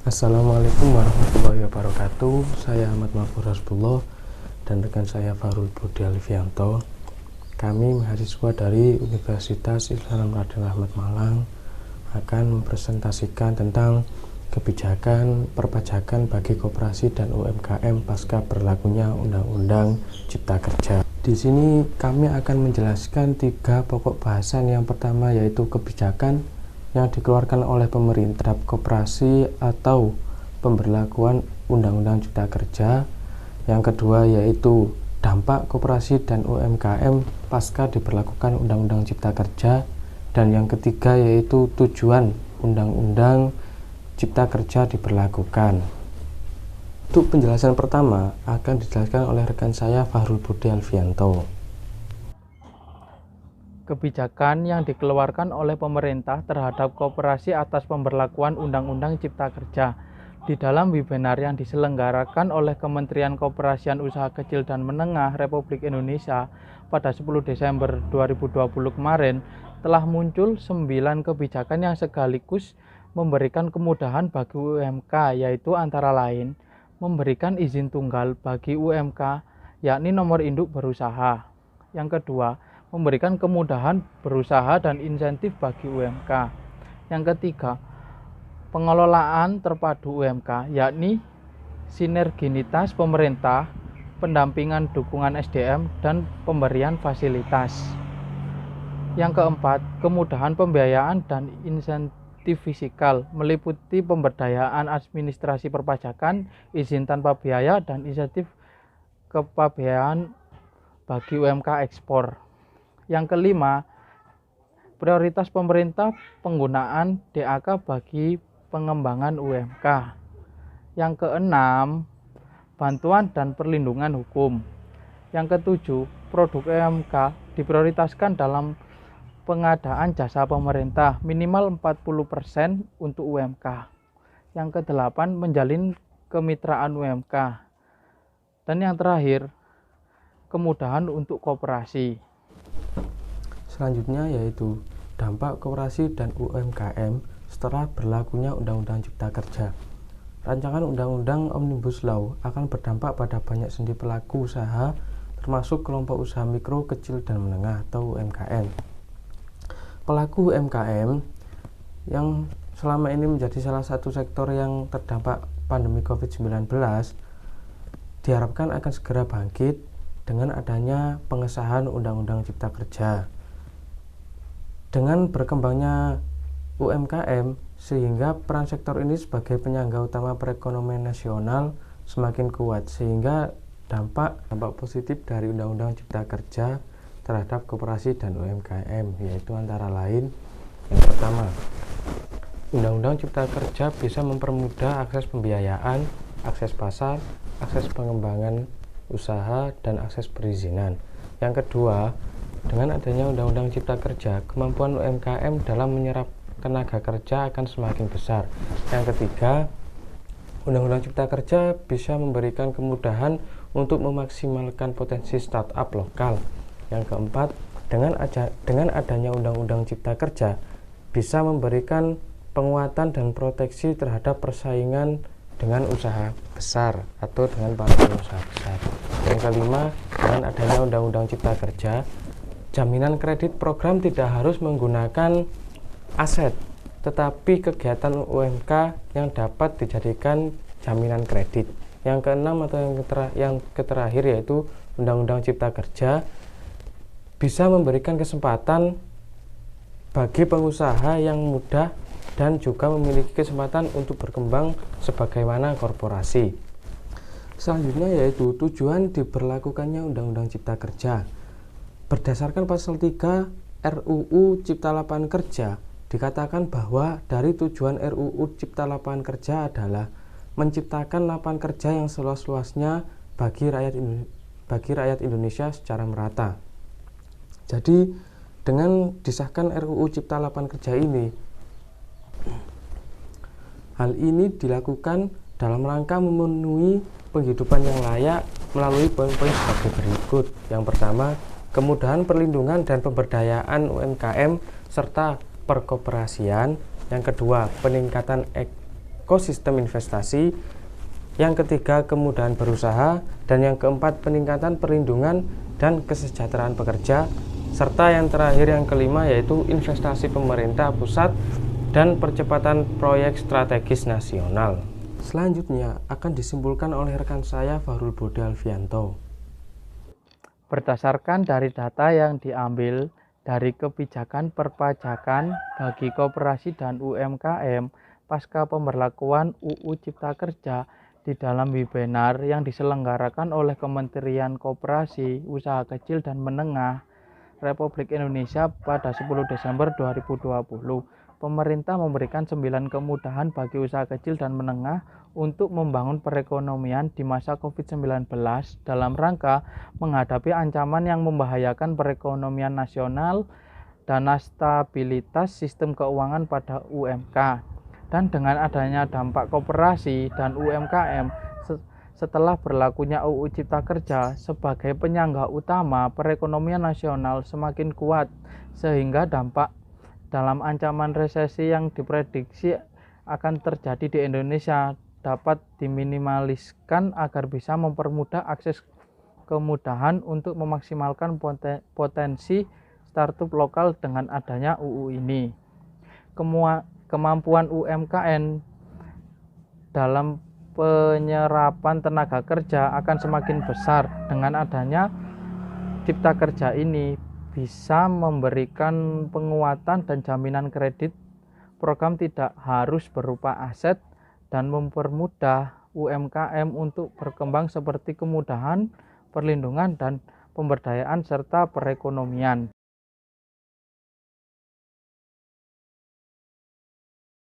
Assalamualaikum warahmatullahi wabarakatuh. Saya Ahmad Mahfud Hasbullah dan rekan saya Fahrul Budi Alifianto. Kami mahasiswa dari Universitas Islam Raden Ahmad Malang akan mempresentasikan tentang kebijakan perpajakan bagi koperasi dan UMKM pasca berlakunya Undang-Undang Cipta Kerja. Di sini kami akan menjelaskan 3 pokok bahasan. Yang pertama yaitu kebijakan yang dikeluarkan oleh pemerintah koperasi atau pemberlakuan Undang-Undang Cipta Kerja. Yang kedua yaitu dampak koperasi dan UMKM pasca diberlakukan Undang-Undang Cipta Kerja. Dan yang ketiga yaitu tujuan Undang-Undang Cipta Kerja diberlakukan. Untuk penjelasan pertama akan dijelaskan oleh rekan saya Fahrul Budi Alfianto. Kebijakan yang dikeluarkan oleh pemerintah terhadap koperasi atas pemberlakuan Undang-Undang Cipta Kerja. Di dalam webinar yang diselenggarakan oleh Kementerian Koperasian Usaha Kecil dan Menengah Republik Indonesia pada 10 Desember 2020 kemarin, telah muncul 9 kebijakan yang sekaligus memberikan kemudahan bagi UMK, yaitu antara lain memberikan izin tunggal bagi UMK, yakni nomor induk berusaha. Yang kedua, memberikan kemudahan berusaha dan insentif bagi UMK. Yang ketiga, pengelolaan terpadu UMK, yakni sinerginitas pemerintah, pendampingan dukungan SDM, dan pemberian fasilitas. Yang keempat, kemudahan pembiayaan dan insentif fiskal, meliputi pemberdayaan administrasi perpajakan, izin tanpa biaya, dan insentif kepabeanan bagi UMK ekspor. Yang kelima, prioritas pemerintah penggunaan DAK bagi pengembangan UMK. Yang keenam, bantuan dan perlindungan hukum. Yang ketujuh, produk UMK diprioritaskan dalam pengadaan jasa pemerintah minimal 40% untuk UMK. Yang kedelapan, menjalin kemitraan UMK. Dan yang terakhir, kemudahan untuk koperasi. Selanjutnya yaitu dampak koperasi dan UMKM setelah berlakunya Undang-Undang Cipta Kerja. Rancangan Undang-Undang Omnibus Law akan berdampak pada banyak sendi pelaku usaha, termasuk kelompok usaha mikro, kecil, dan menengah atau UMKM. Pelaku UMKM yang selama ini menjadi salah satu sektor yang terdampak pandemi COVID-19 diharapkan akan segera bangkit dengan adanya pengesahan Undang-Undang Cipta Kerja. Dengan berkembangnya UMKM, sehingga peran sektor ini sebagai penyangga utama perekonomian nasional semakin kuat, sehingga dampak positif dari Undang-Undang Cipta Kerja terhadap koperasi dan UMKM yaitu antara lain, yang pertama, Undang-Undang Cipta Kerja bisa mempermudah akses pembiayaan, akses pasar, akses pengembangan usaha, dan akses perizinan. Yang kedua, dengan adanya Undang-Undang Cipta Kerja, kemampuan UMKM dalam menyerap tenaga kerja akan semakin besar. Yang ketiga, Undang-Undang Cipta Kerja bisa memberikan kemudahan untuk memaksimalkan potensi startup lokal. Yang keempat, dengan adanya Undang-Undang Cipta Kerja bisa memberikan penguatan dan proteksi terhadap persaingan dengan usaha besar atau dengan para pengusaha besar. Yang kelima, dengan adanya Undang-Undang Cipta Kerja, jaminan kredit program tidak harus menggunakan aset, tetapi kegiatan UMK yang dapat dijadikan jaminan kredit. Yang keenam atau yang terakhir yaitu Undang-Undang Cipta Kerja bisa memberikan kesempatan bagi pengusaha yang mudah dan juga memiliki kesempatan untuk berkembang sebagaimana korporasi. Selanjutnya yaitu tujuan diberlakukannya Undang-Undang Cipta Kerja. Berdasarkan pasal 3 RUU Cipta Lapangan Kerja, dikatakan bahwa dari tujuan RUU Cipta Lapangan Kerja adalah menciptakan lapangan kerja yang seluas-luasnya bagi rakyat Indonesia secara merata. Jadi, dengan disahkan RUU Cipta Lapangan Kerja ini, hal ini dilakukan dalam rangka memenuhi penghidupan yang layak melalui poin-poin sebagai berikut. Yang pertama, kemudahan perlindungan dan pemberdayaan UMKM serta perkoperasian. Yang kedua, peningkatan ekosistem investasi, yang ketiga kemudahan berusaha, dan yang keempat peningkatan perlindungan dan kesejahteraan pekerja, serta yang terakhir yang kelima yaitu investasi pemerintah pusat dan percepatan proyek strategis nasional. Selanjutnya akan disimpulkan oleh rekan saya Fahrul Bode Alfianto. Berdasarkan dari data yang diambil dari kebijakan perpajakan bagi koperasi dan UMKM pasca pemberlakuan UU Cipta Kerja di dalam webinar yang diselenggarakan oleh Kementerian Koperasi, Usaha Kecil dan Menengah Republik Indonesia pada 10 Desember 2020, pemerintah memberikan 9 kemudahan bagi usaha kecil dan menengah untuk membangun perekonomian di masa COVID-19 dalam rangka menghadapi ancaman yang membahayakan perekonomian nasional dan stabilitas sistem keuangan pada UMK. Dan dengan adanya dampak koperasi dan UMKM setelah berlakunya UU Cipta Kerja sebagai penyangga utama perekonomian nasional semakin kuat, sehingga dampak dalam ancaman resesi yang diprediksi akan terjadi di Indonesia dapat diminimaliskan agar bisa mempermudah akses kemudahan untuk memaksimalkan potensi startup lokal dengan adanya UU ini. Kemampuan UMKM dalam penyerapan tenaga kerja akan semakin besar dengan adanya Cipta Kerja ini, bisa memberikan penguatan dan jaminan kredit. Program tidak harus berupa aset dan mempermudah UMKM untuk berkembang seperti kemudahan, perlindungan, dan pemberdayaan serta perekonomian.